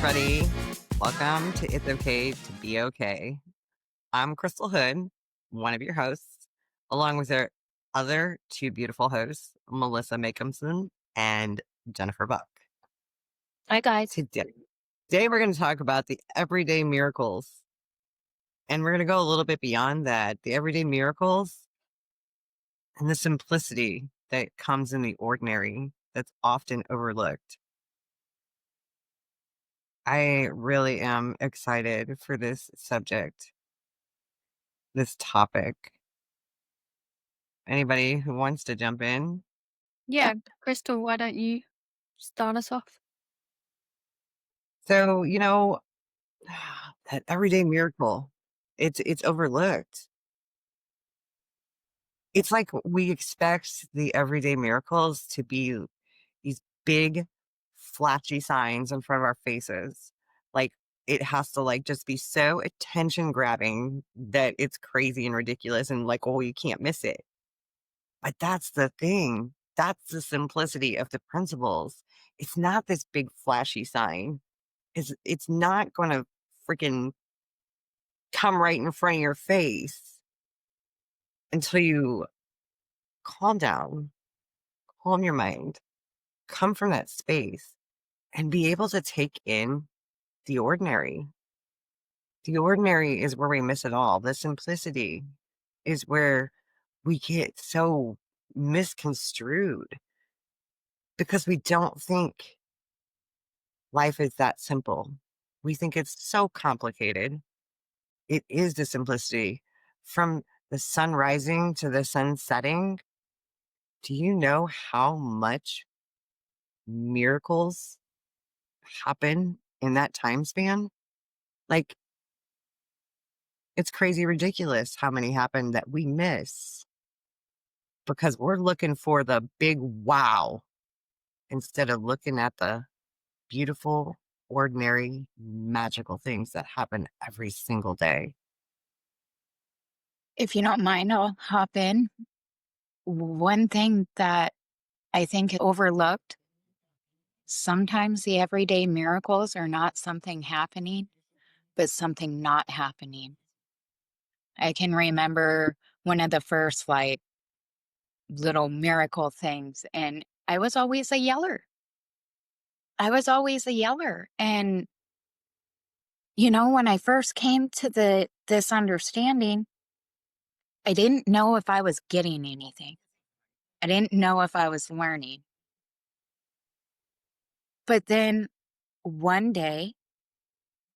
everybody. Welcome to It's Okay to Be Okay. I'm Crystal Hood, one of your hosts, along with our other two beautiful hosts, Melissa Makehamson and Jennifer Buck. Hi, guys. Today we're going to talk about the everyday miracles. And we're going to go a little bit beyond that. The everyday miracles and the simplicity that comes in the ordinary that's often overlooked. I really am excited for this subject, this topic. Anybody who wants to jump in? Yeah, Crystal, why don't you start us off? So, that everyday miracle, it's overlooked. It's like we expect the everyday miracles to be these big flashy signs in front of our faces. Like it has to like just be so attention grabbing that it's crazy and ridiculous and like, oh, you can't miss it. But that's the thing. That's the simplicity of the principles. It's not this big flashy sign. It's not gonna freaking come right in front of your face until you calm down, calm your mind, come from that space, and be able to take in the ordinary. The ordinary is where we miss it all. The simplicity is where we get so misconstrued because we don't think life is that simple. We think it's so complicated. It is the simplicity. From the sun rising to the sun setting, do you know how much miracles happen in that time span? Like, it's crazy ridiculous how many happen that we miss because we're looking for the big wow instead of looking at the beautiful, ordinary, magical things that happen every single day. If you don't mind, I'll hop in. One thing that I think is overlooked, sometimes the everyday miracles are not something happening, but something not happening. I can remember one of the first little miracle things, and I was always a yeller. I was always a yeller. And when I first came to this understanding, I didn't know if I was getting anything. I didn't know if I was learning. But then one day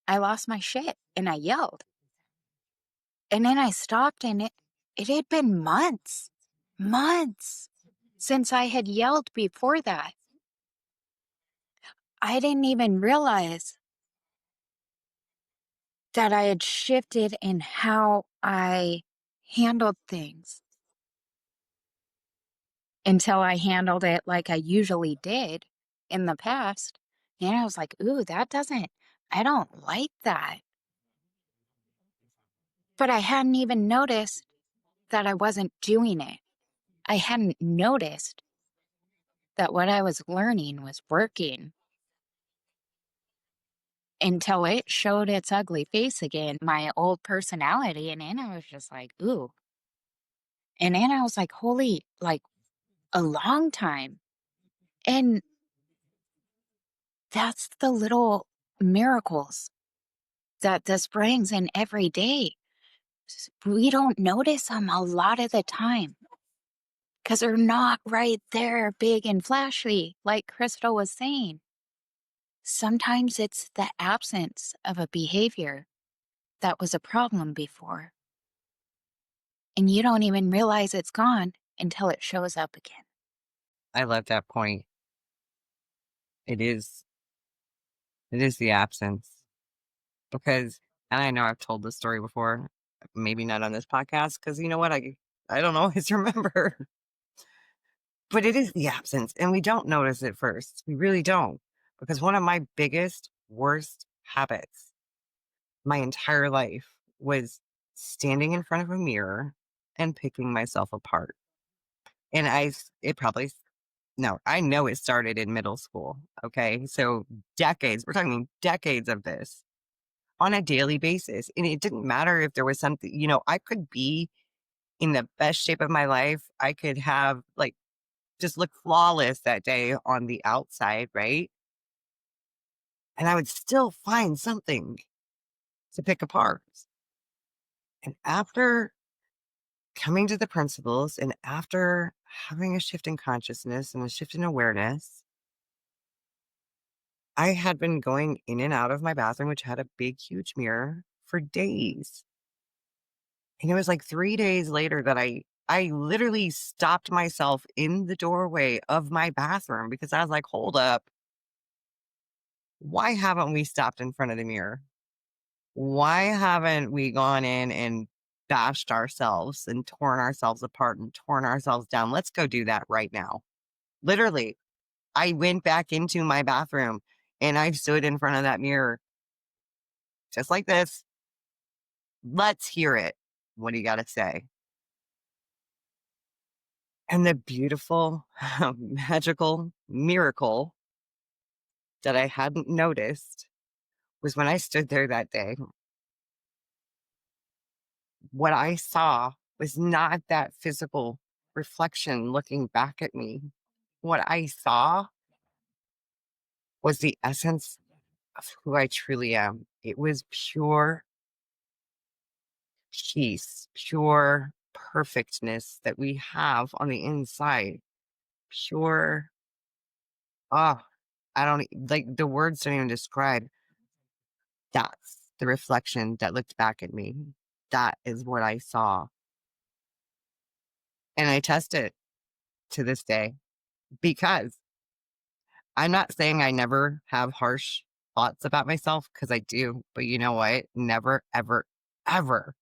I lost my shit and I yelled. And then I stopped and it had been months since I had yelled before that. I didn't even realize that I had shifted in how I handled things until I handled it like I usually did in the past. And I was like, ooh, I don't like that. But I hadn't even noticed that I wasn't doing it. I hadn't noticed that what I was learning was working until it showed its ugly face again, my old personality. And then I was just like, ooh. And then I was like, holy, like a long time. And that's the little miracles that this brings in every day. We don't notice them a lot of the time because they're not right there, big and flashy, like Crystal was saying. Sometimes it's the absence of a behavior that was a problem before, and you don't even realize it's gone until it shows up again. I love that point. It is the absence because, and I know I've told this story before, maybe not on this podcast because you know what? I don't always remember, but it is the absence and we don't notice it first. We really don't because one of my biggest, worst habits my entire life was standing in front of a mirror and picking myself apart. And it probably No, I know it started in middle school. Okay. So decades, we're talking decades of this on a daily basis. And it didn't matter if there was something, I could be in the best shape of my life. I could have like just look flawless that day on the outside, right? And I would still find something to pick apart. And after coming to the principles and after having a shift in consciousness and a shift in awareness, I had been going in and out of my bathroom, which had a big, huge mirror for days. And it was like 3 days later that I literally stopped myself in the doorway of my bathroom because I was like, hold up. Why haven't we stopped in front of the mirror? Why haven't we gone in and bashed ourselves and torn ourselves apart and torn ourselves down? Let's go do that right now. Literally, I went back into my bathroom and I stood in front of that mirror just like this. Let's hear it. What do you got to say? And the beautiful, magical miracle that I hadn't noticed was when I stood there that day, what I saw was not that physical reflection looking back at me. What I saw was the essence of who I truly am. It was pure peace, pure perfectness that we have on the inside. Pure, oh, I don't like the words don't even describe. That's the reflection that looked back at me. That is what I saw. And I test it to this day because I'm not saying I never have harsh thoughts about myself because I do, but you know what? Never, ever, ever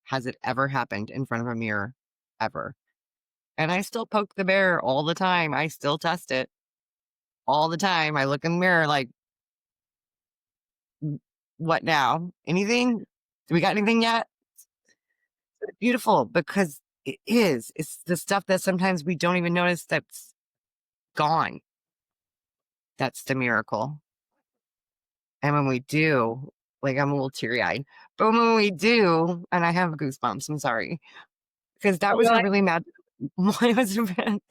has it ever happened in front of a mirror ever. And I still poke the bear all the time. I still test it all the time. I look in the mirror like, what now? Anything? Do we got anything yet? It's beautiful because it is. It's the stuff that sometimes we don't even notice that's gone. That's the miracle. And when we do, like I'm a little teary eyed, but when we do, and I have goosebumps, I'm sorry, because that was a really mad.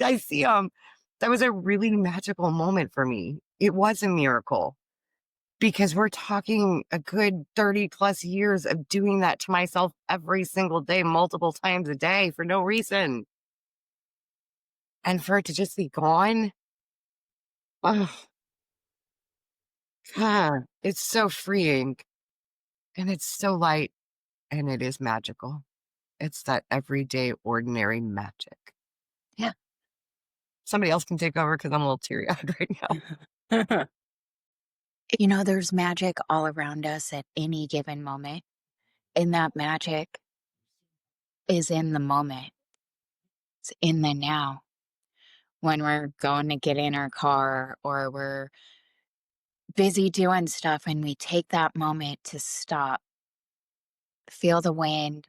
I see that was a really magical moment for me. It was a miracle because we're talking a good 30 plus years of doing that to myself every single day, multiple times a day for no reason. And for it to just be gone, oh, God, it's so freeing and it's so light and it is magical. It's that everyday, ordinary magic. Yeah. Somebody else can take over because I'm a little teary eyed right now. There's magic all around us at any given moment. And that magic is in the moment, it's in the now. When we're going to get in our car or we're busy doing stuff and we take that moment to stop, feel the wind,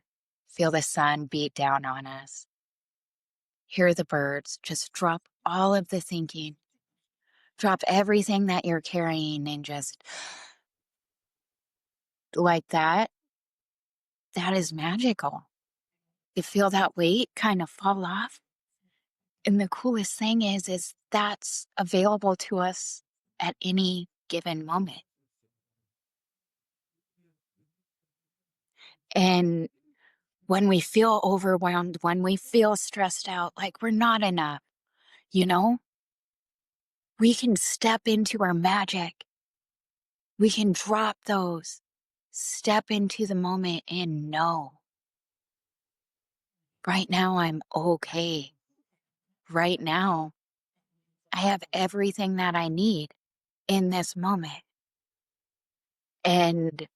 feel the sun beat down on us, hear the birds, just drop all of the thinking, drop everything that you're carrying and just like that. That is magical. You feel that weight kind of fall off. And the coolest thing is that's available to us at any given moment. And when we feel overwhelmed, when we feel stressed out, like we're not enough, you know, we can step into our magic. We can drop those, step into the moment and know right now I'm okay. Right now, I have everything that I need in this moment. And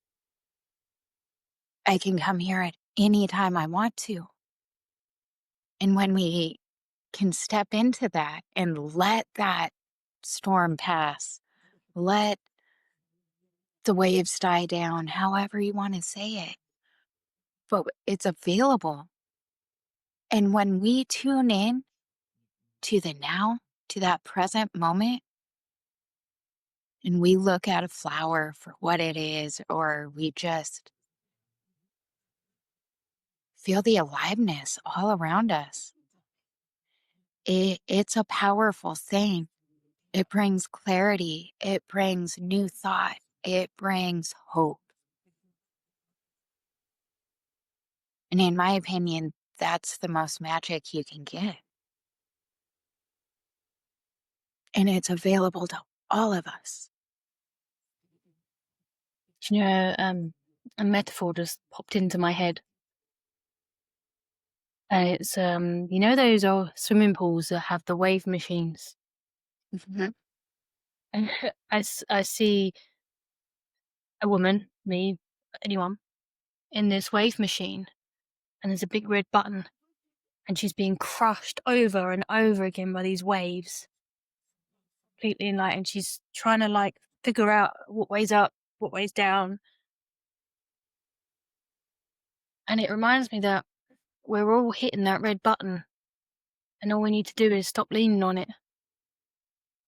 I can come here at any time I want to. And when we can step into that and let that storm pass, let the waves die down, however you want to say it, but it's available. And when we tune in to the now, to that present moment and we look at a flower for what it is, or we just feel the aliveness all around us, it's a powerful thing. It brings clarity, it brings new thought, it brings hope. And in my opinion, that's the most magic you can get. And it's available to all of us. Do you know, a metaphor just popped into my head, and it's you know those old swimming pools that have the wave machines. Mhm. And I see a woman, me, anyone, in this wave machine, and there's a big red button, and she's being crushed over and over again by these waves, completely and she's trying to figure out what way's up, what way's down, and it reminds me that we're all hitting that red button, and all we need to do is stop leaning on it.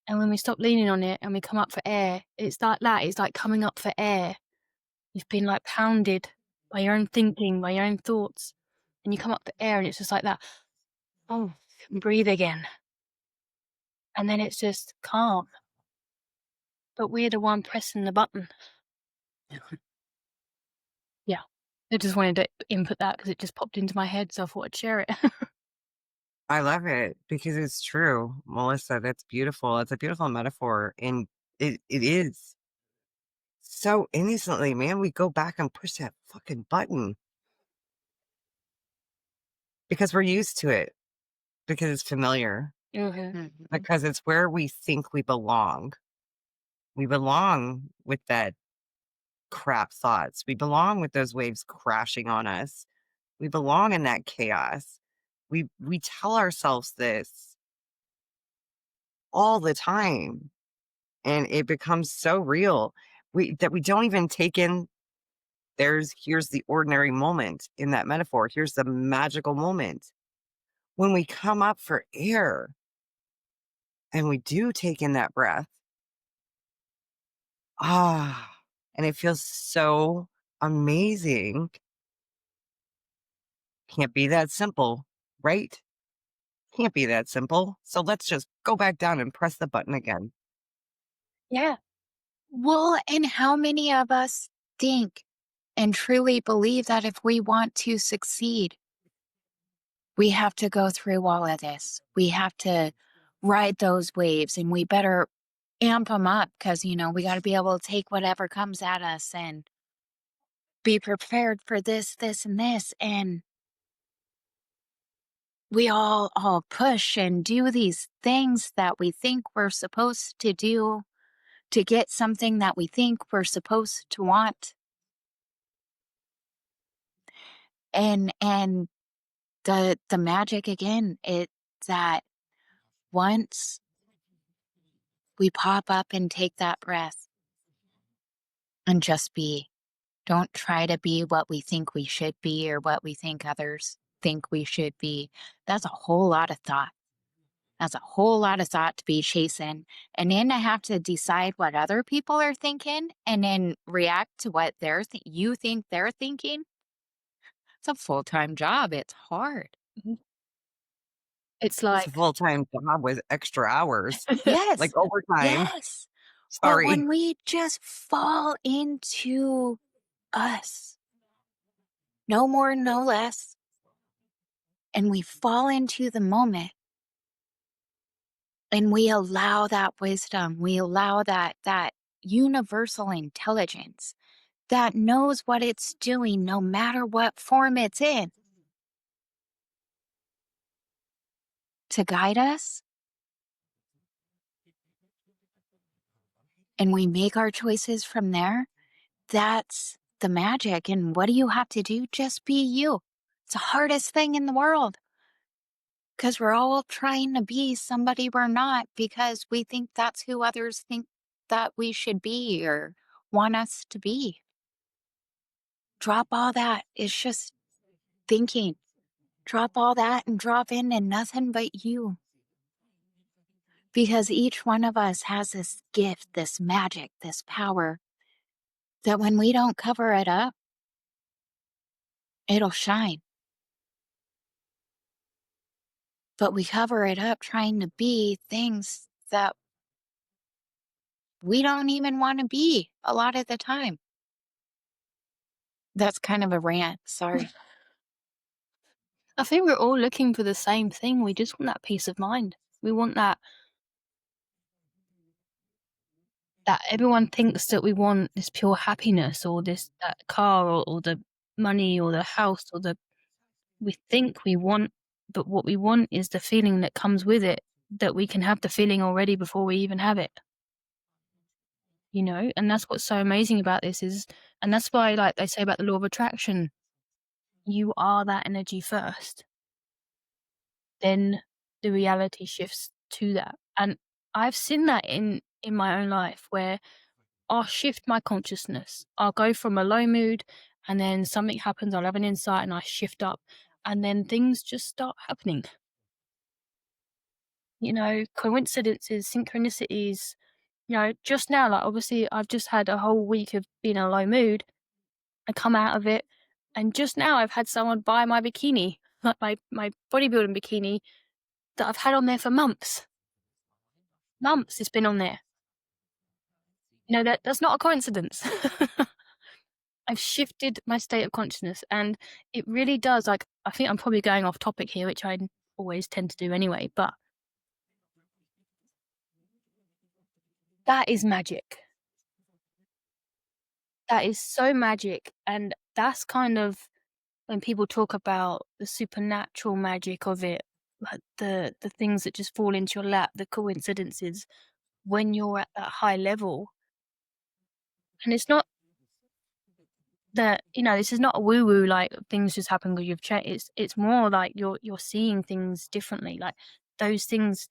And when we stop leaning on it and we come up for air, it's like that. It's like coming up for air. You've been pounded by your own thinking, by your own thoughts, and you come up for air and it's just like that. Oh, breathe again. And then it's just calm. But we're the one pressing the button. Yeah. I just wanted to input that because it just popped into my head, so I thought I'd share it. I love it because it's true, Melissa. That's beautiful. It's a beautiful metaphor. And it is so innocently, man. We go back and push that fucking button because we're used to it, because it's familiar, Mhm. Mhm. because it's where we think we belong. We belong with that crap thoughts. We belong with those waves crashing on us. We belong in that chaos. We tell ourselves this all the time, and it becomes so real that we don't even take in here's the ordinary moment in that metaphor. Here's the magical moment when we come up for air and we do take in that breath. Ah, and it feels so amazing. Can't be that simple, right? Can't be that simple. So let's just go back down and press the button again. Yeah. Well, and how many of us think and truly believe that if we want to succeed, we have to go through all of this? We have to ride those waves and we better amp them up because, we got to be able to take whatever comes at us and be prepared for this, this, and this. And we all push and do these things that we think we're supposed to do to get something that we think we're supposed to want. And the magic again, it's that once we pop up and take that breath and just be, don't try to be what we think we should be or what we think others think we should be. That's a whole lot of thought. That's a whole lot of thought to be chasing. And then I have to decide what other people are thinking and then react to what you think they're thinking. It's a full-time job. It's hard. Mhm. It's It's a like, full-time job with extra hours, like Yes. overtime. Yes. But Sorry. when we just fall into us, no more, no less, and we fall into the moment and we allow that wisdom, we allow that universal intelligence that knows what it's doing no matter what form it's in to guide us, and we make our choices from there. That's the magic. And what do you have to do? Just be you. It's the hardest thing in the world because we're all trying to be somebody we're not because we think that's who others think that we should be or want us to be. Drop all that. It's just thinking. Drop all that and drop in and nothing but you. Because each one of us has this gift, this magic, this power that when we don't cover it up, it'll shine. But we cover it up trying to be things that we don't even want to be a lot of the time. That's kind of a rant. Sorry. I think we're all looking for the same thing. We just want that peace of mind. We want that everyone thinks that we want this pure happiness or that car or the money or the house or we think we want, but what we want is the feeling that comes with it, that we can have the feeling already before we even have it. And that's what's so amazing about this and that's why, like they say about the law of attraction, you are that energy first, then the reality shifts to that. And I've seen that in my own life where I'll shift my consciousness. I'll go from a low mood and then something happens, I'll have an insight and I shift up and then things just start happening. Coincidences, synchronicities, just now, like obviously I've just had a whole week of being in a low mood. I come out of it and just now I've had someone buy my bikini, like my bodybuilding bikini that I've had on there for months. Months it's been on there. That's not a coincidence. I've shifted my state of consciousness and it really does, like, I think I'm probably going off topic here, which I always tend to do anyway, but that is magic. That is so magic. And that's kind of when people talk about the supernatural magic of it, like the things that just fall into your lap, the coincidences when you're at that high level. And it's not that, this is not a woo-woo, like things just happen because you've changed. It's more like you're seeing things differently. Like those things.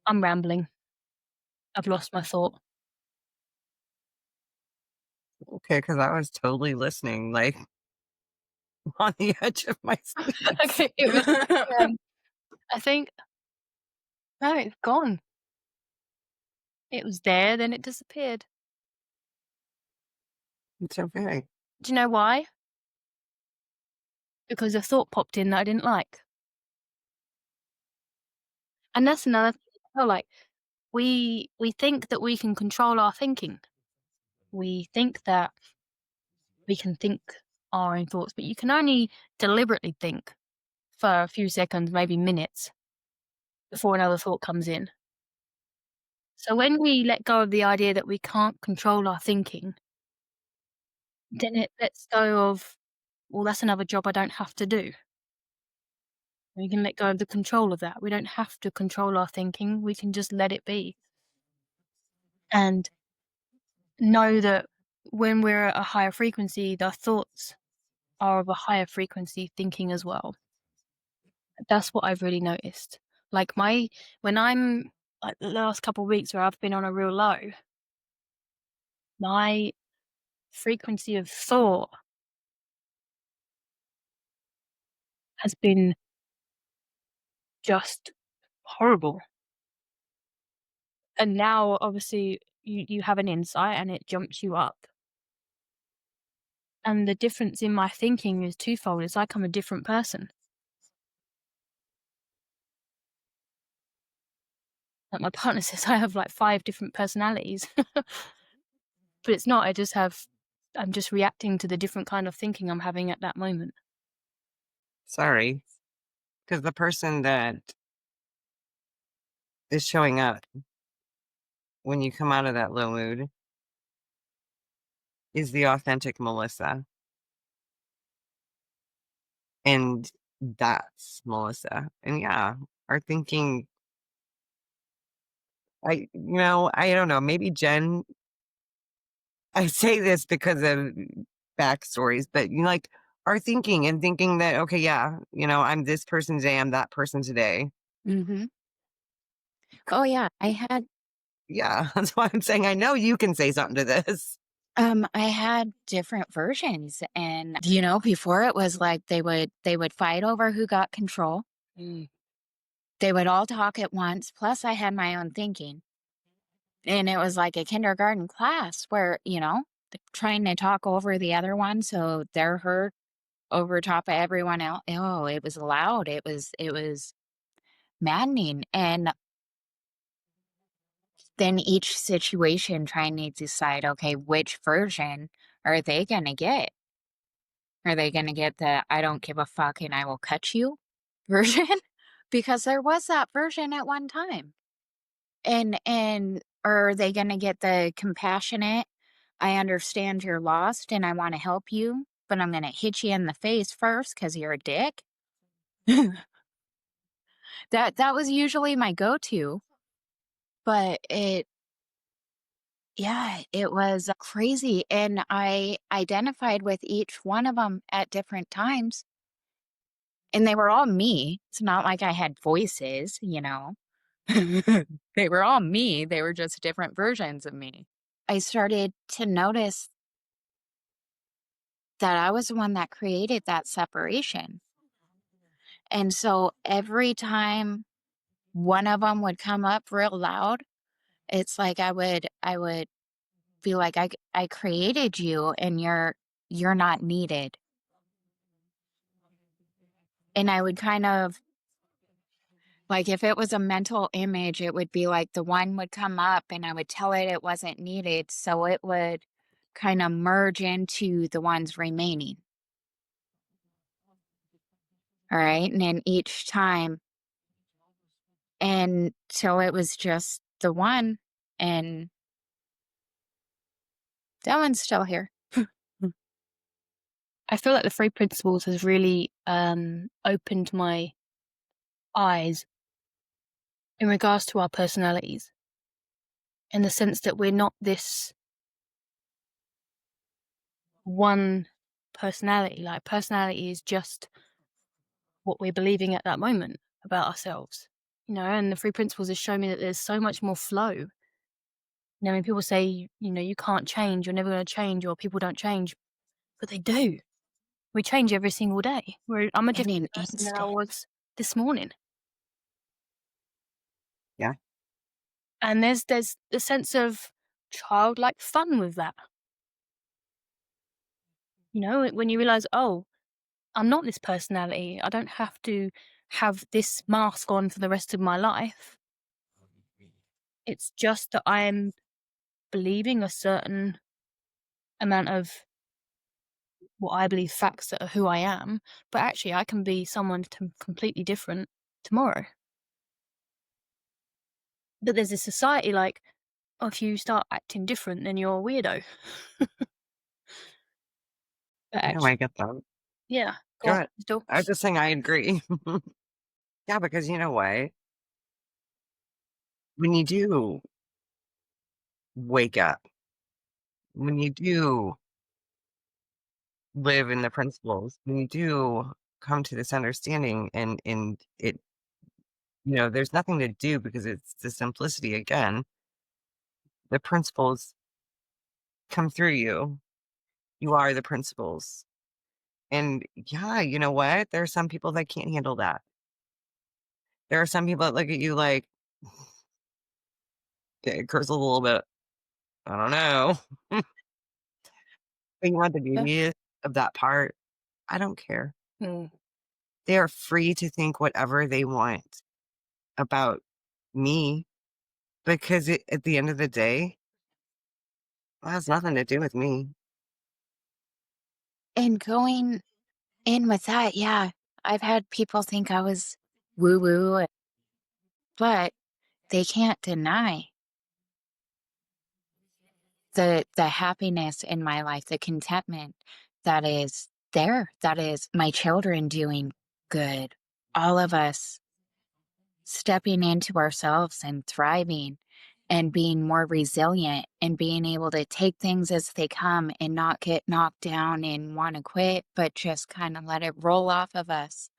I'm rambling. I've lost my thought. Okay, because I was totally listening, like, on the edge of my seat. Okay, I think no, it's gone. It was there, then it disappeared. It's okay. Do you know why? Because a thought popped in that I didn't like. And that's another thing as well, like, we think that we can control our thinking. We think that we can think our own thoughts, but you can only deliberately think for a few seconds, maybe minutes, before another thought comes in. So when we let go of the idea that we can't control our thinking, then it lets go of, well, that's another job I don't have to do. We can let go of the control of that. We don't have to control our thinking. We can just let it be. And know that when we're at a higher frequency, the thoughts are of a higher frequency thinking as well. That's what I've really noticed. Like when I'm like the last couple of weeks where I've been on a real low, my frequency of thought has been just horrible. And now obviously you have an insight and it jumps you up. And the difference in my thinking is twofold. It's like I'm a different person. Like my partner says I have like 5 different personalities. But it's not. I'm just reacting to the different kind of thinking I'm having at that moment. Sorry, because the person that is showing up when you come out of that low mood is the authentic Melissa. And that's Melissa. And yeah, our thinking, I don't know, maybe Jen, I say this because of backstories, but like our thinking and thinking that, okay, yeah, I'm this person today, I'm that person today. Mm-hmm. Oh, yeah. Yeah, that's why I'm saying I know you can say something to this. I had different versions, and before it was like they would fight over who got control. Mm. They would all talk at once, plus I had my own thinking. And it was like a kindergarten class where, trying to talk over the other one so they're heard over top of everyone else. Oh, it was loud. It was maddening. And then each situation trying to decide, okay, which version are they gonna get? Are they gonna get the "I don't give a fuck and I will cut you" version? Because there was that version at one time. And or are they gonna get the compassionate, "I understand you're lost and I wanna help you, but I'm gonna hit you in the face first because 'cause you're a dick"? That was usually my go-to, but it was crazy, and I identified with each one of them at different times, and they were all me. It's not like I had voices, you know? They were all me, they were just different versions of me. I started to notice that I was the one that created that separation, and so every time one of them would come up real loud, it's like I would feel like I created you and you're not needed. And I would kind of like, if it was a mental image, it would be like the one would come up and I would tell it it wasn't needed, so it would kinda merge into the ones remaining, alright? And then each time and so it was just the one, and that one's still here. I feel like the three principles has really opened my eyes in regards to our personalities, in the sense that we're not this one personality. Like, personality is just what we're believing at that moment about ourselves, and the three principles has shown me that there's so much more flow. When people say, you can't change, you're never going to change, or people don't change, but they do. We change every single day. I'm a In different an person than I instant. was this morning. Yeah. And there's a sense of childlike fun with that. When you realize, oh, I'm not this personality. I don't have to have this mask on for the rest of my life. It's just that I am believing a certain amount of what I believe facts that are who I am, but actually I can be someone completely different tomorrow. But there's this society like, oh, if you start acting different, then you're a weirdo. But No, I actually, get that. yeah, go Go on, ahead. still. I was just saying I agree. Yeah, because you know what? When you do wake up, when you do live in the principles, when you do come to this understanding and it there's nothing to do because it's the simplicity again. The principles come through you. You are the principles. And yeah, you know what? There are some people that can't handle that. There are some people that look at you like, it curse a little bit. I don't know. But you want the Yeah. beauty of that part? I don't care. Mm. They are free to think whatever they want about me because at the end of the day, it has nothing to do with me. And going in with that, yeah, I've had people think I was woo woo, but they can't deny the happiness in my life, the contentment that is there, that is my children doing good, all of us stepping into ourselves and thriving and being more resilient and being able to take things as they come and not get knocked down and want to quit, but just kind of let it roll off of us.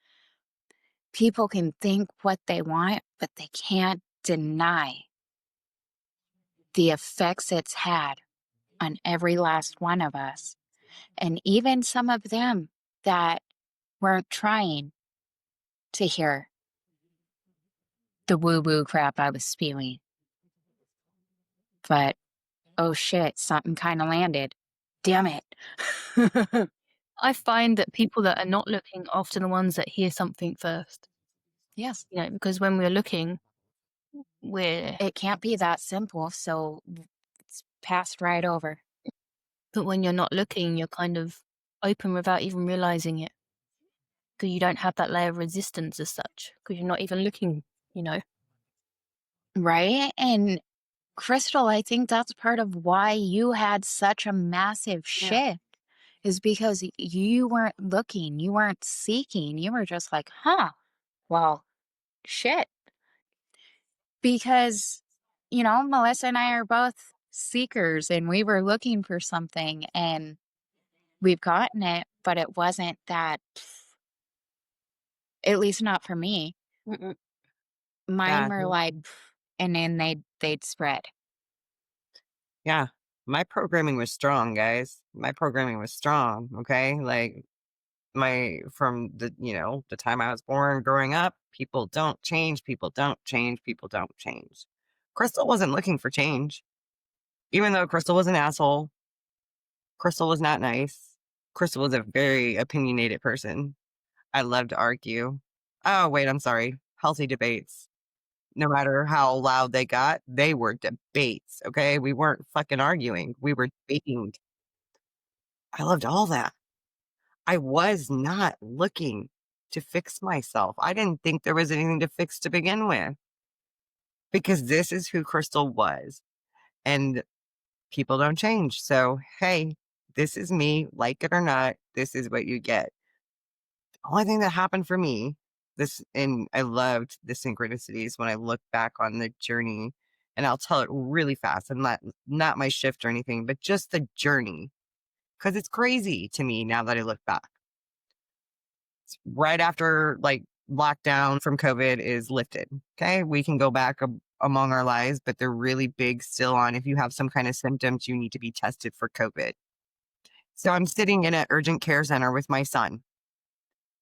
People can think what they want, but they can't deny the effects it's had on every last one of us. And even some of them that weren't trying to hear. the woo-woo crap I was spewing. But, oh shit, something kinda landed. Damn it. I find that people that are not looking are often the ones that hear something first, Yes. because when we're looking, we're It can't be that simple, so it's passed right over. but when you're not looking, you're kind of open without even realizing it, because you don't have that layer of resistance as such, because you're not even looking, you know? Right? And Crystal, I think that's part of why you had such a massive Yeah. shift is because you weren't looking, you weren't seeking, you were just like, huh, well, shit. Because, Melissa and I are both seekers and we were looking for something and we've gotten it, but it wasn't that, at least not for me. Mm-mm. Mine Yeah. were like, and then they'd spread. Yeah. My programming was strong, guys. My programming was strong. Okay. Like from the time I was born growing up, people don't change. People don't change. People don't change. Crystal wasn't looking for change, even though Crystal was an asshole. Crystal was not nice. Crystal was a very opinionated person. I love to argue. Oh, wait, I'm sorry. Healthy debates. No matter how loud they got, they were debates. Okay. We weren't fucking arguing. We were debating. I loved all that. I was not looking to fix myself. I didn't think there was anything to fix to begin with because this is who Crystal was. And people don't change. So, hey, this is me. Like it or not, this is what you get. The only thing that happened for me, and I loved the synchronicities when I look back on the journey, and I'll tell it really fast and not my shift or anything, but just the journey. Because it's crazy to me now that I look back. Right after like lockdown from COVID is lifted. Okay. We can go back among our lives, but they're really big still on if you have some kind of symptoms, you need to be tested for COVID. So I'm sitting in an urgent care center with my son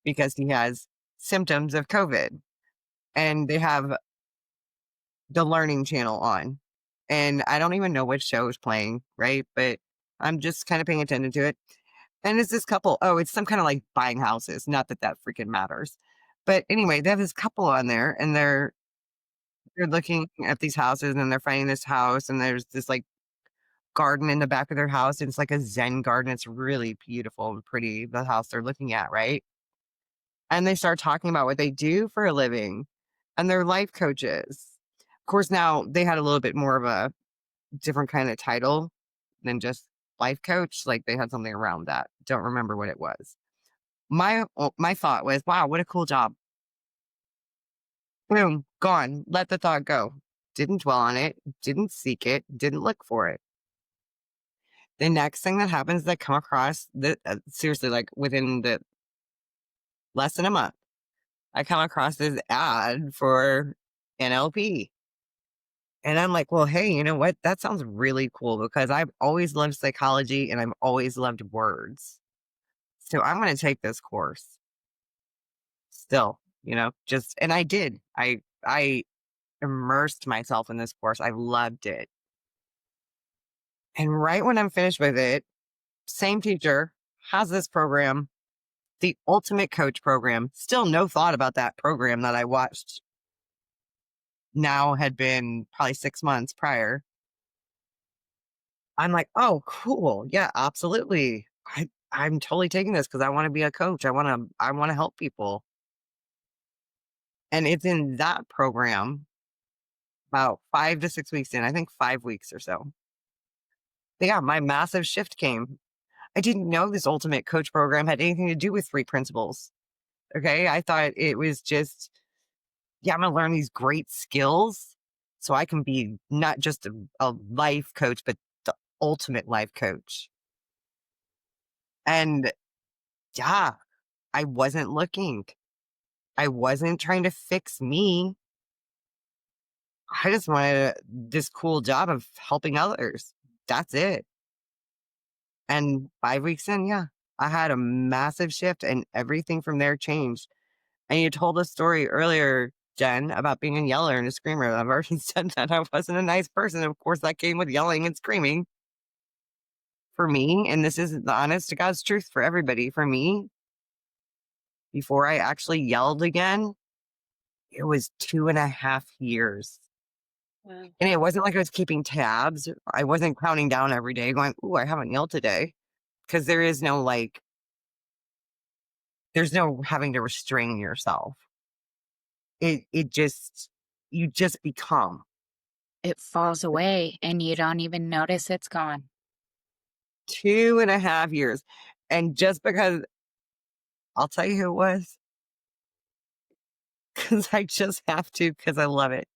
because he has symptoms of COVID and they have the learning channel on. And I don't even know what show is playing, right? But I'm just kind of paying attention to it. And it's this couple. Oh, it's some kind of like buying houses. Not that that freaking matters. But anyway, they have this couple on there and they're looking at these houses and they're finding this house and there's this like garden in the back of their house and it's like a zen garden. It's really beautiful and pretty, the house they're looking at, right? And they start talking about what they do for a living and they're life coaches. Of course, now they had a little bit more of a different kind of title than just life coach. Like they had something around that. Don't remember what it was. My thought was, wow, what a cool job. Boom, gone. Let the thought go. Didn't dwell on it, didn't seek it, didn't look for it. The next thing that happens is I come across seriously, like within the less than a month, I come across this ad for NLP. And I'm like, well, hey, you know what? That sounds really cool because I've always loved psychology and I've always loved words. So I'm going to take this course still, and I did. I immersed myself in this course. I loved it. And right when I'm finished with it, same teacher has this program, the ultimate coach program. Still no thought about that program that I watched now had been probably 6 months prior. I'm like, oh, cool. Yeah, absolutely. I'm totally taking this because I want to be a coach. I want to help people. And it's in that program about 5 to 6 weeks in, I think 5 weeks or so. Yeah, my massive shift came. I didn't know this ultimate coach program had anything to do with three principles. Okay. I thought it was just, yeah, I'm going to learn these great skills so I can be not just a life coach, but the ultimate life coach. And yeah, I wasn't looking. I wasn't trying to fix me. I just wanted this cool job of helping others. That's it. And 5 weeks in, yeah, I had a massive shift and everything from there changed. And you told a story earlier Jen, about being a yeller and a screamer. I've already said that I wasn't a nice person. Of course, that came with yelling and screaming for me. And this is the honest to God's truth for everybody. For me, before I actually yelled again, it was 2.5 years. Wow. And it wasn't like I was keeping tabs. I wasn't counting down every day going, "Ooh, I haven't yelled today." Because there is no there's no having to restrain yourself. It just, you just become. It falls away and you don't even notice it's gone. 2.5 years. And just because, I'll tell you who it was, because I just have to, because I love it.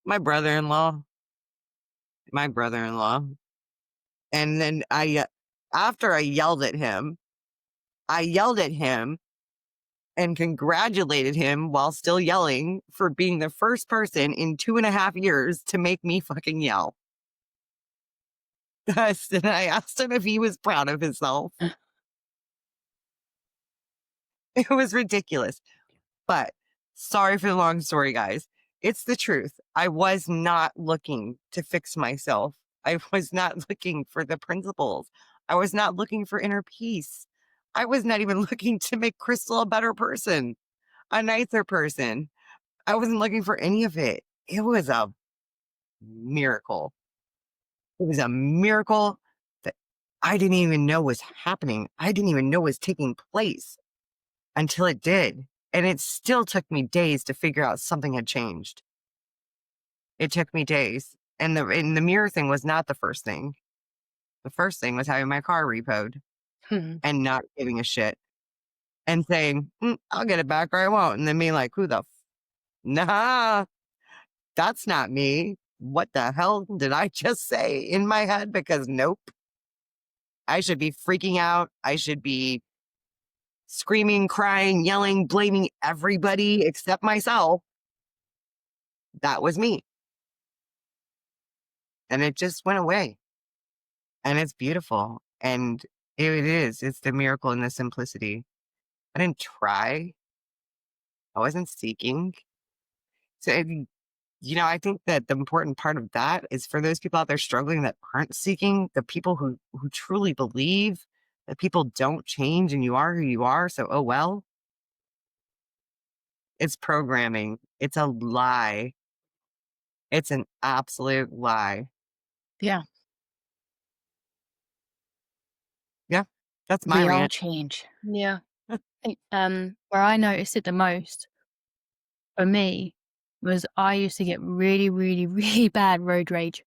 My brother-in-law. My brother-in-law. And then after I yelled at him and congratulated him while still yelling for being the first person in 2.5 years to make me fucking yell. Yes, and I asked him if he was proud of himself. It was ridiculous. But sorry for the long story, guys. It's the truth. I was not looking to fix myself. I was not looking for the principles. I was not looking for inner peace. I was not even looking to make Crystal a better person, a nicer person. I wasn't looking for any of it. It was a miracle. It was a miracle that I didn't even know was happening. I didn't even know was taking place until it did. And it still took me days to figure out something had changed. It took me days. And the mirror thing was not the first thing. The first thing was having my car repoed and not giving a shit and saying, I'll get it back or I won't. And then being like, who the nah, that's not me. What the hell did I just say in my head? Because nope. I should be freaking out. I should be screaming, crying, yelling, blaming everybody except myself. That was me. And it just went away. And it's beautiful. And it is. It's the miracle in the simplicity. I didn't try. I wasn't seeking. So, I think that the important part of that is for those people out there struggling that aren't seeking, the people who truly believe that people don't change and you are who you are. So, oh, well, it's programming. It's a lie. It's an absolute lie. Yeah. Yeah. That's my We all rant. change. Yeah. I think, where I noticed it the most for me was I used to get really, really, really bad road rage.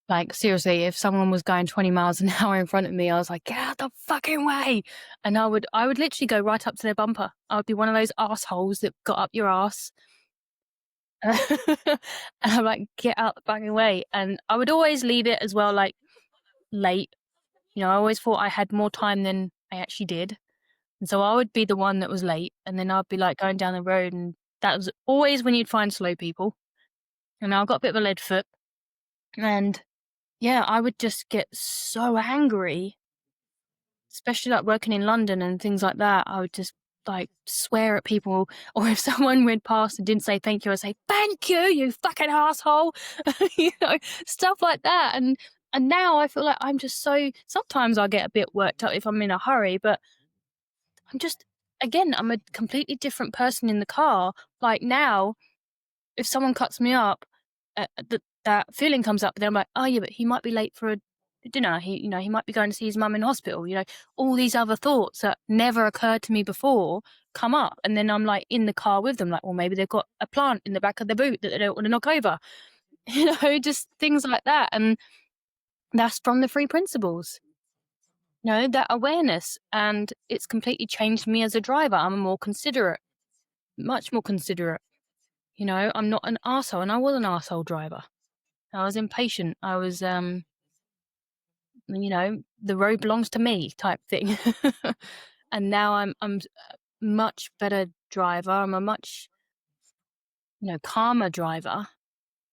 Like, seriously, if someone was going 20 miles an hour in front of me, I was like, get out the fucking way. And I would literally go right up to their bumper. I would be one of those assholes that got up your ass. And I'm like, get out the fucking way. And I would always leave it as well, like, late. I always thought I had more time than I actually did. And so I would be the one that was late. And then I'd be like going down the road. And that was always when you'd find slow people. And I got a bit of a lead foot. And yeah, I would just get so angry, especially like working in London and things like that. I would just like swear at people, or if someone went past and didn't say thank you, I'd say, thank you, you fucking asshole. Stuff like that. And now I feel like I'm just sometimes I get a bit worked up if I'm in a hurry, but I'm a completely different person in the car. Like now, if someone cuts me up, that feeling comes up, but then I'm like, oh yeah, but he might be late for a dinner. He might be going to see his mum in hospital. All these other thoughts that never occurred to me before come up, and then I'm like in the car with them, like, well, maybe they've got a plant in the back of the boot that they don't want to knock over. Just things like that, and that's from the three principles. That awareness, and it's completely changed me as a driver. I'm more considerate, much more considerate. I'm not an arsehole, and I was an arsehole driver. I was impatient. I was, the road belongs to me type thing. And now I'm a much better driver. I'm a much, calmer driver.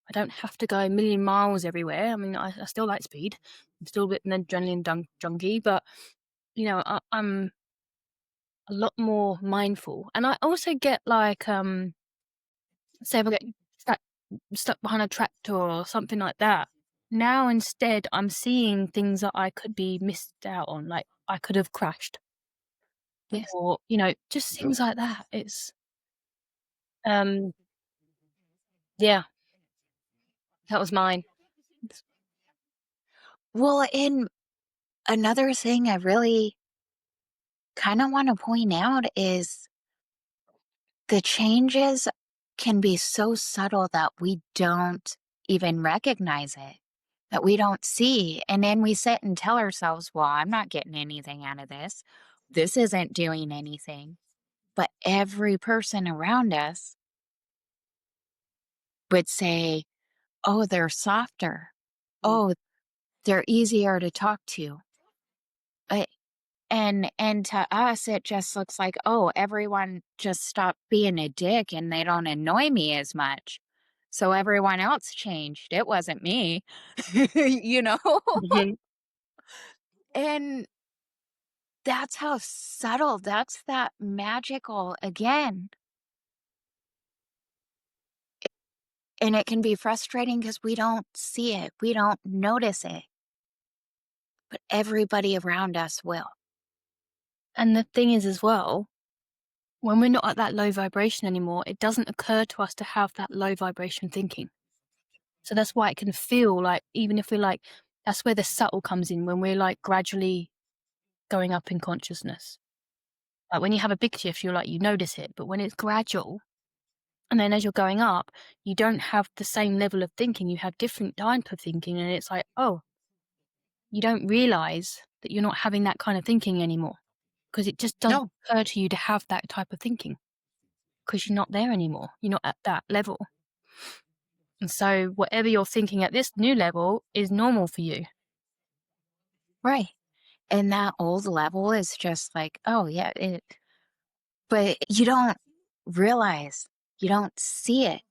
I don't have to go a million miles everywhere. I mean, I still like speed. I'm still a bit an adrenaline junkie, but, I'm a lot more mindful. And I also get like, say if I get stuck stuck behind a tractor or something like that. Now instead, I'm seeing things that I could be missed out on, like I could have crashed Yes. or, just things like that. It's, um, yeah, that was mine. Well, and another thing I really kind of want to point out is the changes can be so subtle that we don't even recognize it, that we don't see. And then we sit and tell ourselves, well, I'm not getting anything out of this. This isn't doing anything. But every person around us would say, oh, they're softer. Oh, they're easier to talk to. Uh, and to us, it just looks like, oh, everyone just stopped being a dick and they don't annoy me as much. So everyone else changed. It wasn't me, you know? Mhm. And that's how subtle, that's that magical again. And it can be frustrating because we don't see it, we don't notice it, but everybody around us will. And the thing is as well, when we're not at that low vibration anymore, it doesn't occur to us to have that low vibration thinking. So that's why it can feel like, even if we're like, that's where the subtle comes in, when we're like gradually going up in consciousness. Like when you have a big shift, you're like, you notice it. But when it's gradual, and then as you're going up, you don't have the same level of thinking. You have different type of thinking. And it's like, oh, you don't realize that you're not having that kind of thinking anymore because it just doesn't No, occur to you to have that type of thinking because you're not there anymore. You're not at that level. And so whatever you're thinking at this new level is normal for you. Right. And that old level is just like, oh, yeah, but you don't realize, you don't see it.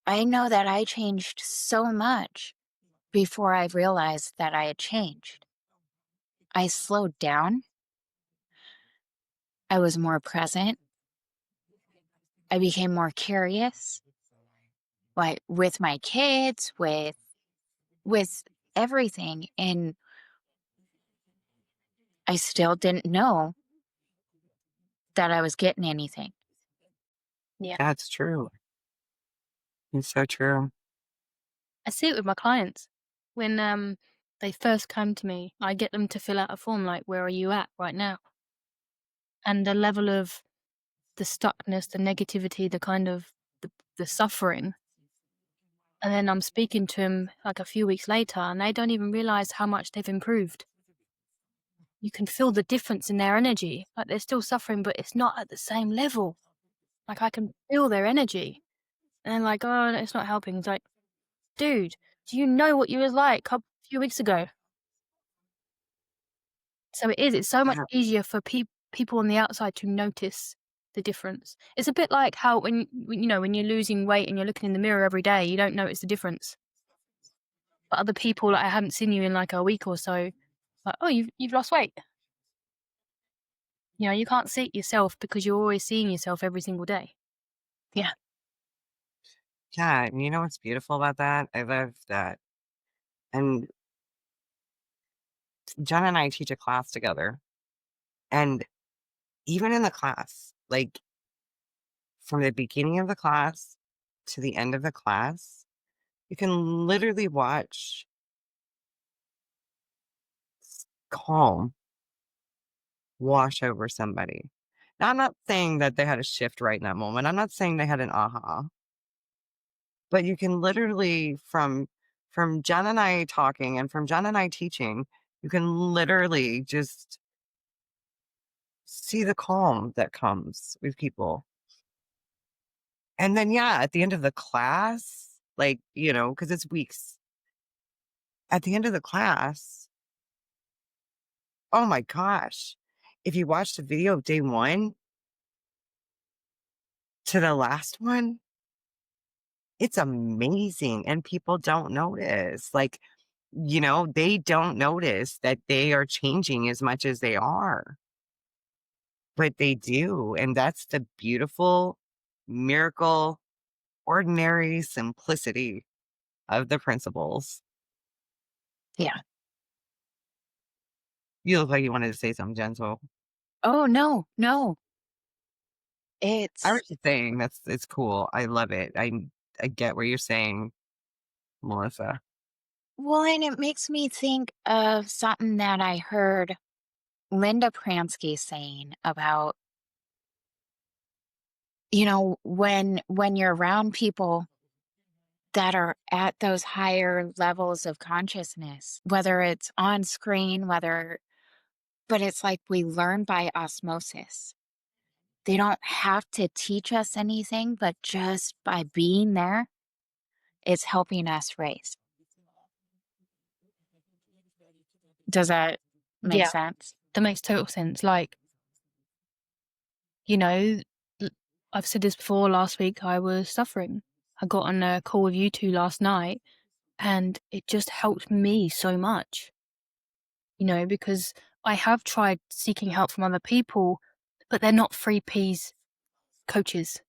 I know that I changed so much before I realized that I had changed. I slowed down. I was more present. I became more curious, like with my kids, with everything. And I still didn't know that I was getting anything. Yeah. that's true. It's so true. I see it with my clients. When they first come to me, I get them to fill out a form like, where are you at right now? And the level of the stuckness, the negativity, the kind of the suffering. And then I'm speaking to them like a few weeks later and they don't even realize how much they've improved. You can feel the difference in their energy. Like they're still suffering, but it's not at the same level. Like I can feel their energy. And they're like, oh, no, it's not helping. It's like, dude, do you know what you was like a few weeks ago? So it is. It's so much Yeah, easier for people on the outside to notice the difference. It's a bit like how when you're losing weight and you're looking in the mirror every day, you don't notice the difference. But other people, like I haven't seen you in like a week or so, like, oh, you've lost weight. You can't see it yourself because you're always seeing yourself every single day. Yeah. yeah. And you know what's beautiful about that? I love that. And Jen and I teach a class together. And even in the class, like from the beginning of the class to the end of the class, you can literally watch calm wash over somebody. Now, I'm not saying that they had a shift right in that moment. I'm not saying they had an aha, but you can literally from Jen and I talking and from Jen and I teaching, you can literally just see the calm that comes with people. And then, yeah, at the end of the class, like, because it's weeks, at the end of the class, oh my gosh, if you watch the video of day one to the last one, it's amazing. And people don't notice. Like, they don't notice that they are changing as much as they are, but they do. And that's the beautiful miracle, ordinary simplicity of the principles. Yeah. You look like you wanted to say something, gentle. Oh, no, no. I was It's just saying it's cool. I love it. I get what you're saying, Melissa. well, and it makes me think of something that I heard Linda Pransky saying about, when you're around people that are at those higher levels of consciousness, whether it's on screen, but it's like we learn by osmosis. They don't have to teach us anything, but just by being there, it's helping us raise. Does that make Yeah, sense? that makes total sense. Like, you know, l- I've said this before. Last week, I was suffering. I got on a call with you two last night, and it just helped me so much. Because I have tried seeking help from other people, but they're not 3Ps coaches.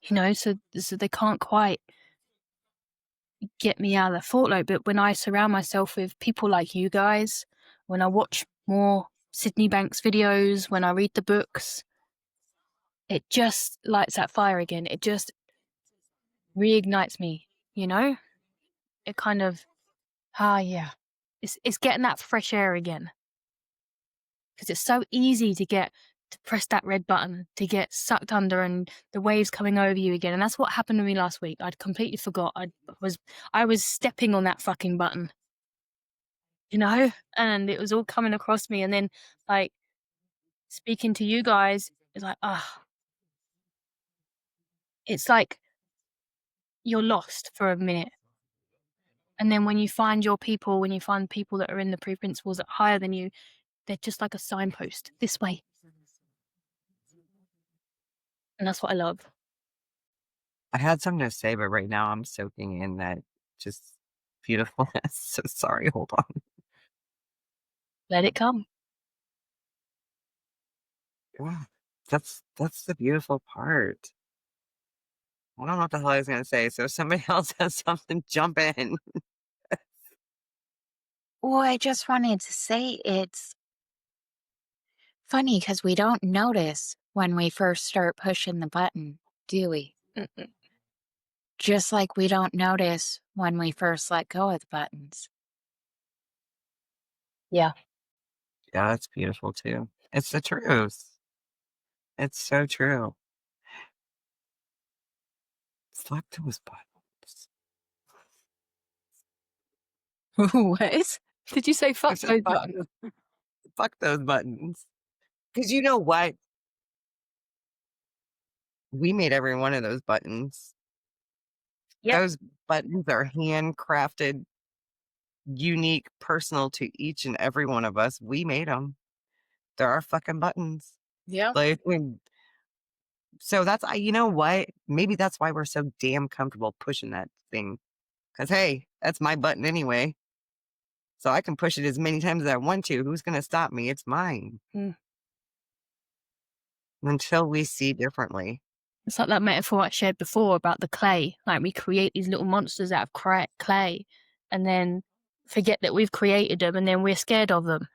So they can't quite get me out of the thought. But when I surround myself with people like you guys, when I watch more Sydney Banks videos, when I read the books, it just lights that fire again. It just reignites me, It kind of, yeah. It's getting that fresh air again. Because it's so easy to press that red button, to get sucked under and the waves coming over you again. And that's what happened to me last week. I'd completely forgot. I was stepping on that fucking button, and it was all coming across me. And then, like, speaking to you guys, it's like, it's like you're lost for a minute. And then when you find when you find people that are in the pre-principles that are higher than you, they're just like a signpost this way. And that's what I love. I had something to say, but right now I'm soaking in that just beautifulness. So sorry, hold on. Let it come. Yeah, that's the beautiful part. I don't know what the hell I was gonna say. So if somebody else has something, jump in. Well, I just wanted to say it's funny because we don't notice when we first start pushing the button, do we? Mm-mm. Just like we don't notice when we first let go of the buttons. Yeah. Yeah, that's beautiful too. It's the truth. It's so true. Fuck those buttons. What? Did you say I fuck said those buttons? fuck those buttons. Because you know what? We made every one of those buttons. Yep. Those buttons are handcrafted, unique, personal to each and every one of us. We made them. There are fucking buttons. Yeah. Like, so you know what? Maybe that's why we're so damn comfortable pushing that thing. Because, hey, that's my button anyway. So I can push it as many times as I want to. Who's going to stop me? It's mine. Mm. Until we see differently. It's like that metaphor I shared before about the clay. Like, we create these little monsters out of clay and then forget that we've created them, and then we're scared of them.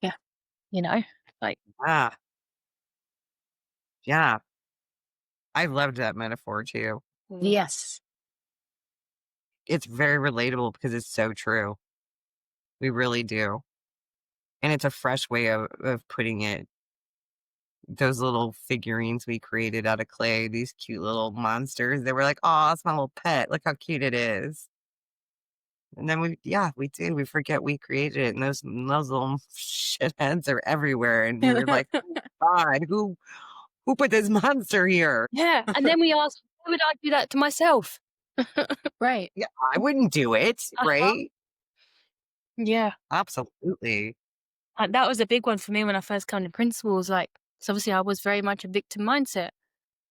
Yeah. Like, Ah, yeah. I loved that metaphor too. Yes. It's very relatable because it's so true. We really do. And it's a fresh way of putting it. Those little figurines we created out of clay, these cute little monsters. They were like, oh, it's my little pet. Look how cute it is. And then we do. We forget we created it. And those little shitheads are everywhere. And we're like, oh, God, who put this monster here? yeah. And then we ask, why would I do that to myself? Right. Yeah, I wouldn't do it, Uh-huh. right? Yeah. Absolutely. That was a big one for me when I first came to principles. Like, so obviously I was very much a victim mindset.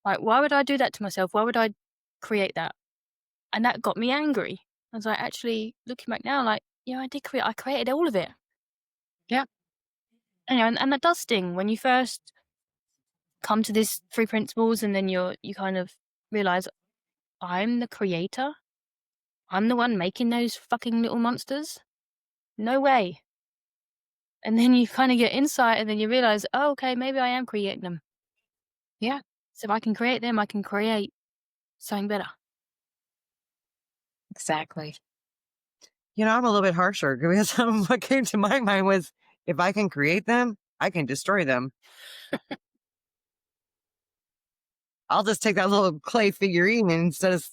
Like, why would I do that to myself? Why would I create that? And that got me angry. I was like, actually, looking back now, like, I created all of it. Yeah. And that does sting when you first come to this 3 principles, and then you kind of realize, I'm the creator. I'm the one making those fucking little monsters. No way. And then you kind of get insight, and then you realize, oh, okay, maybe I am creating them. Yeah, So if I can create them, I can create something better. exactly. I'm a little bit harsher because what came to my mind was if I can create them, I can destroy them. I'll just take that little clay figurine and instead of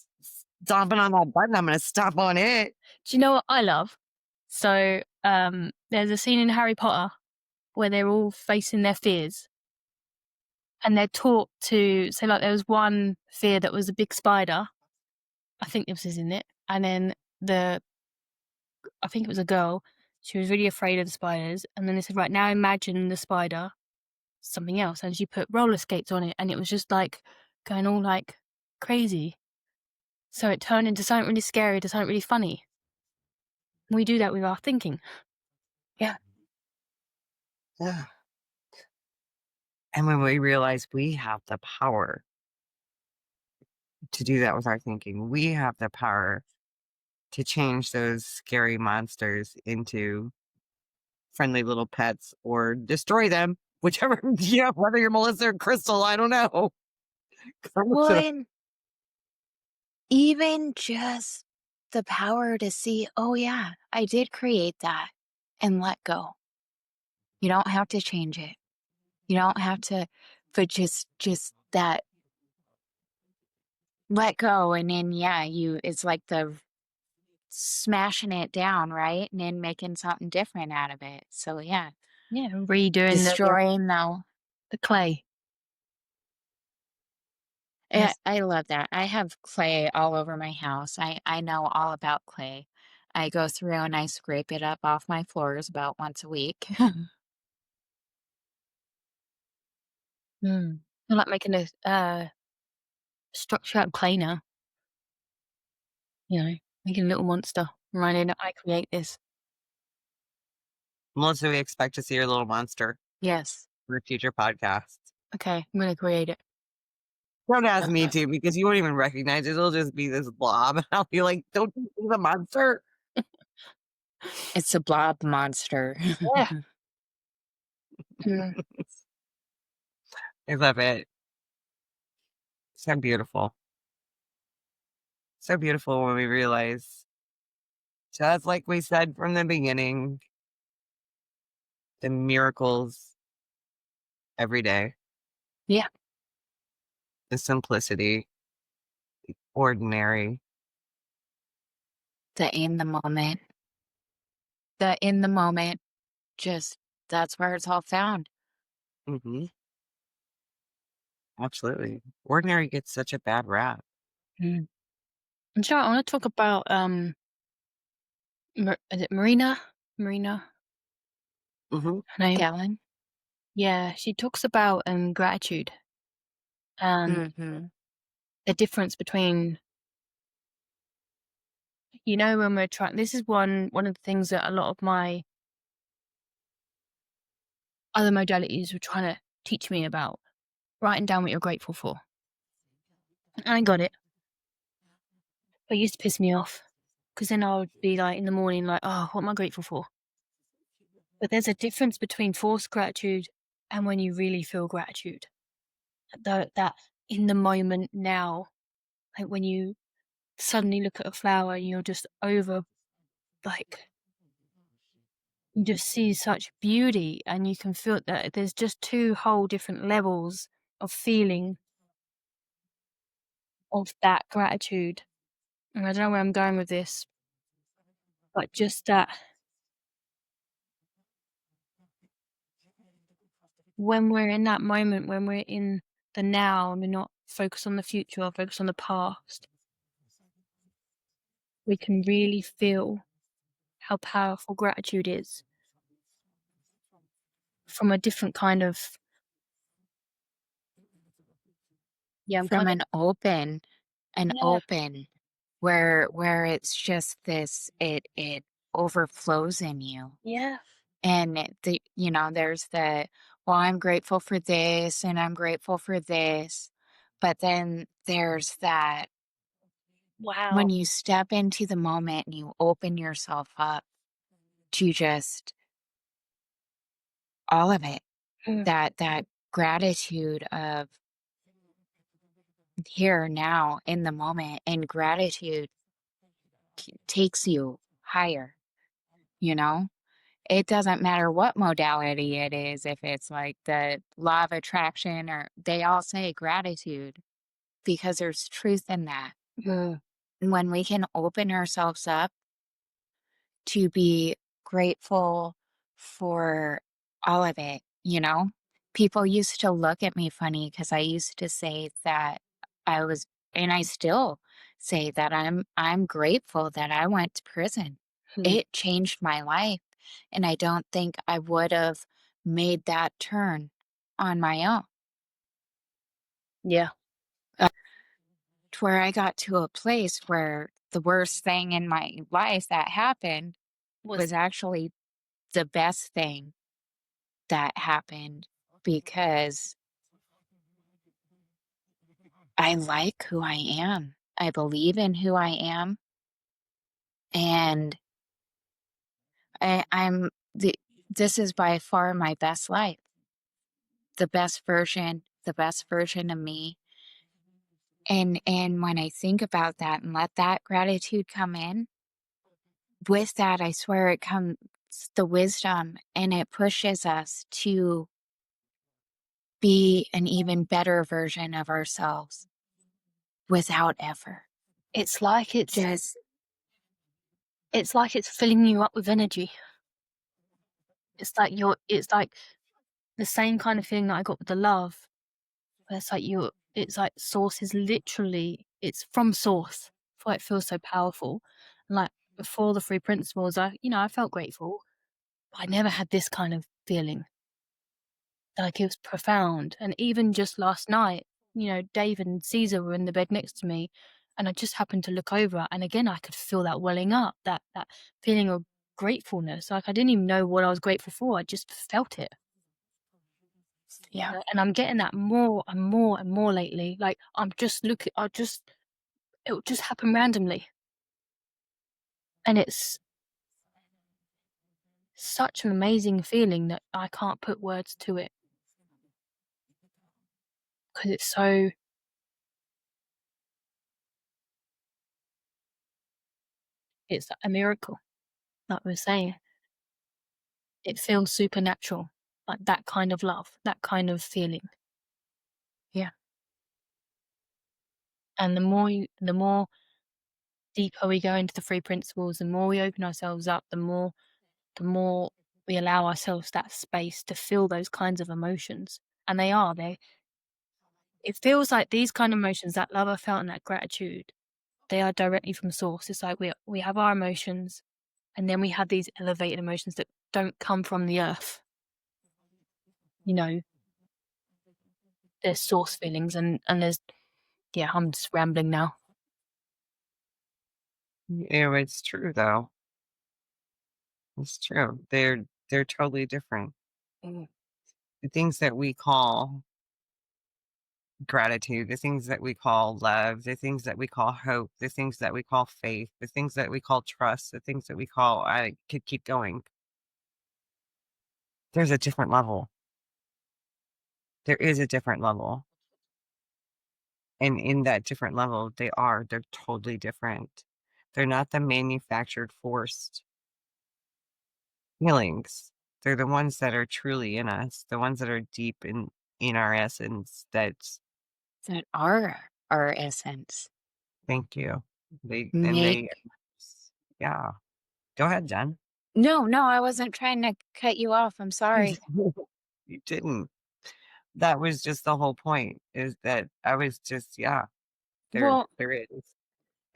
stomping on that button, I'm going to stomp on it. Do you know what I love? So there's a scene in Harry Potter where they're all facing their fears. And they're taught to, so like there was one fear that was a big spider. I think this is in it. And then I think it was a girl. She was really afraid of the spiders. And then they said, right, now imagine the spider, something else. And she put roller skates on it. And it was just like going all like crazy. So it turned into something really scary to something really funny. We do that with our thinking. Yeah. Yeah. And when we realize we have the power to do that with our thinking, we have the power to change those scary monsters into friendly little pets or destroy them, whichever, whether you're Melissa or Crystal, I don't know. Well, and even just the power to see, oh yeah, I did create that, and let go. You don't have to change it. You don't have to, but just that let go. And then, yeah, it's like the smashing it down, right? And then making something different out of it. So yeah, Yeah, redoing destroying though. the clay. Yeah, Yes. I love that. I have clay all over my house. I know all about clay. I go through and I scrape it up off my floors about once a week. I like making a structure out of clay now. Making a little monster. Reminding that I create this. Melissa, we expect to see your little monster Yes. for a future podcast. Okay, I'm gonna create it. Don't ask me to because you won't even recognize it. It'll just be this blob. And I'll be like, don't you see the monster? It's a blob monster. Yeah. I love it. So beautiful. So beautiful when we realize, just like we said from the beginning, the miracles every day. Yeah. The simplicity, the ordinary. The in the moment. The in the moment. Just that's where it's all found. Hmm. Absolutely. Ordinary gets such a bad rap. Mm. And so I want to talk about is it Marina? Marina, Hmm. her name. Kellen. Yeah, she talks about gratitude and Mm-hmm. the difference between when we're trying. This is one of the things that a lot of my other modalities were trying to teach me about writing down what you're grateful for. And I got it. But it used to piss me off because then I would be like in the morning, like, oh, what am I grateful for? But there's a difference between forced gratitude and when you really feel gratitude. That in the moment now, like when you suddenly look at a flower, you're just like, you just see such beauty and you can feel that there's just two whole different levels of feeling of that gratitude. And I don't know where I'm going with this, but just that when we're in that moment, when we're in the now and we're not focused on the future or focused on the past, we can really feel how powerful gratitude is from a different kind of, I'm From kind an open, of, yeah, where it's just this it overflows in you. yeah, And there's the well, I'm grateful for this and I'm grateful for this. But then there's that when Wow. you step into the moment and you open yourself up to just all of it, Mm, that gratitude of here now in the moment, and gratitude takes you higher, you know? It doesn't matter what modality it is, if it's like the law of attraction, or they all say gratitude because there's truth in that. mm, When we can open ourselves up to be grateful for all of it, you know? People used to look at me funny because I used to say that I was, and I still say that I'm grateful that I went to prison. mm. It changed my life, and I don't think I would have made that turn on my own. Yeah. To where I got to a place where the worst thing in my life that happened Was was actually the best thing that happened, because I like who I am. I believe in who I am, and I'm this is by far my best life, the best version of me. And when I think about that and let that gratitude come in, with that, I swear it comes the wisdom, and it pushes us to be an even better version of ourselves without effort. it's like Just it's filling you up with energy. It's like the same kind of feeling that I got with the love. Where it's like source is literally it's from source. That's why it feels so powerful. And like before the three principles, I felt grateful, but I never had this kind of feeling. Like it was profound. And even just last night, Dave and Caesar were in the bed next to me, and I just happened to look over, and again I could feel that welling up, that feeling of gratefulness. Like I didn't even know what I was grateful for. I just felt it. yeah. And I'm getting that more and more and more lately. Like it will just happen randomly. And it's such an amazing feeling that I can't put words to it because it's a miracle. Like we are saying, it feels supernatural, like that kind of love, that kind of feeling. Yeah. And the more deeper we go into the three principles, the more we open ourselves up, the more we allow ourselves that space to feel those kinds of emotions. And it feels like these kind of emotions, that love I felt and that gratitude, they are directly from source. It's like we have our emotions, and then we have these elevated emotions that don't come from the earth. You know, there's source feelings, and there's yeah. I'm just rambling now. It's true though. It's true. They're totally different. Mm. The things that we call gratitude, the things that we call love, the things that we call hope, the things that we call faith, the things that we call trust, the things that we call I could keep going. There's a different level. There is a different level. And in that different level, they're totally different. They're not the manufactured, forced feelings. They're the ones that are truly in us, the ones that are deep in our essence. That's That are our essence. thank you. They and Make they, yeah. Go ahead, Jen. No, no, I wasn't trying to cut you off. I'm sorry. You didn't. That was just the whole point. Is that I was just yeah. Well, There is.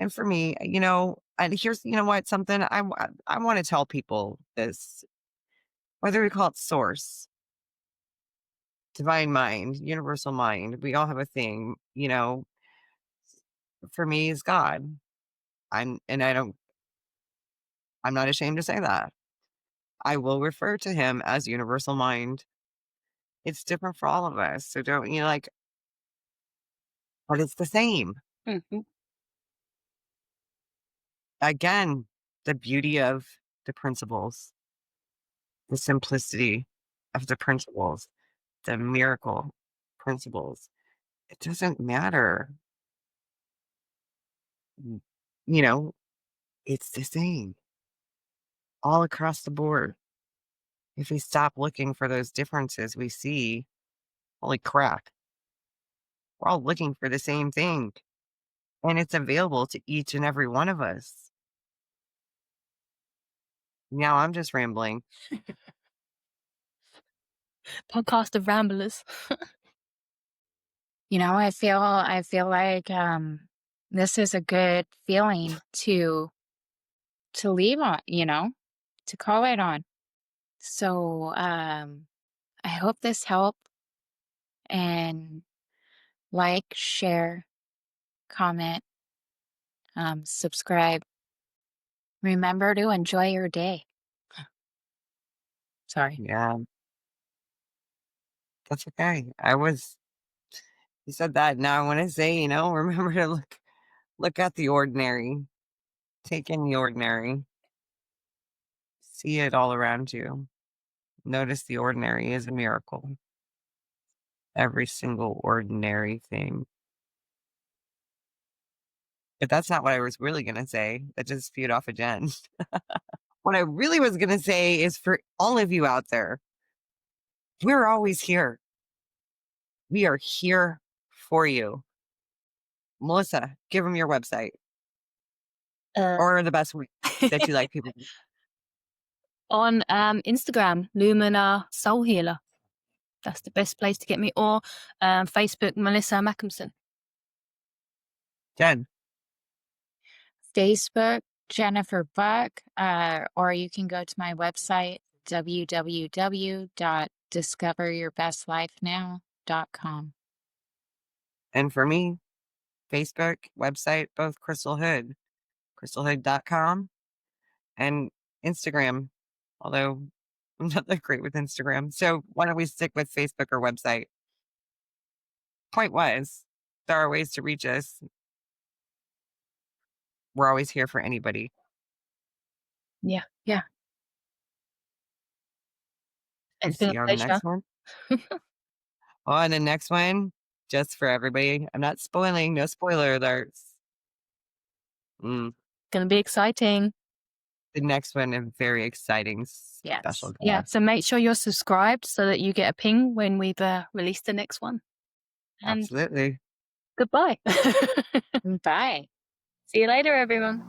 And for me, and here's what something I want to tell people this, whether we call it source, divine mind, universal mind, we all have a thing, for me is God. I'm not ashamed to say that. I will refer to him as universal mind It's different for all of us. So don't you like, but it's the same. Hmm. Again, the beauty of the principles, the simplicity of the principles, the miracle principles. It doesn't matter. Mm, You know, it's the same all across the board. If we stop looking for those differences, we see, holy crap, we're all looking for the same thing. And it's available to each and every one of us. Now I'm just rambling. Podcast of ramblers. I feel like this is a good feeling to leave on, to call it on. So I hope this helped, and like, share, comment, subscribe. Remember to enjoy your day. Sorry. Yeah, that's okay. You said that. Now I want to say, remember to look at the ordinary, take in the ordinary, see it all around you. Notice the ordinary is a miracle. Every single ordinary thing. But that's not what I was really going to say. That just spewed off a Jen. What I really was going to say is for all of you out there, we're always here. We are here for you. Melissa, give them your website or the best way that you like people. On Instagram, Lumina Soul Healer. That's the best place to get me. Or Facebook, Melissa Mackinson. Jen. Facebook, Jennifer Buck, or you can go to my website, www.discoveryourbestlifenow.com. And for me, Facebook, website, both Crystal Hood, crystalhood.com, and Instagram, although I'm not that great with Instagram. So why don't we stick with Facebook or website? Point was, there are ways to reach us. We're always here for anybody. Yeah. It's See been you a on the pleasure. next one. On the next one, just for everybody. I'm not spoiling, no spoiler alerts. Gonna be exciting. The next one, a very exciting, Yes. special guest. Yeah. So make sure you're subscribed so that you get a ping when we've released the next one. And Absolutely. goodbye. Bye. See you later, everyone.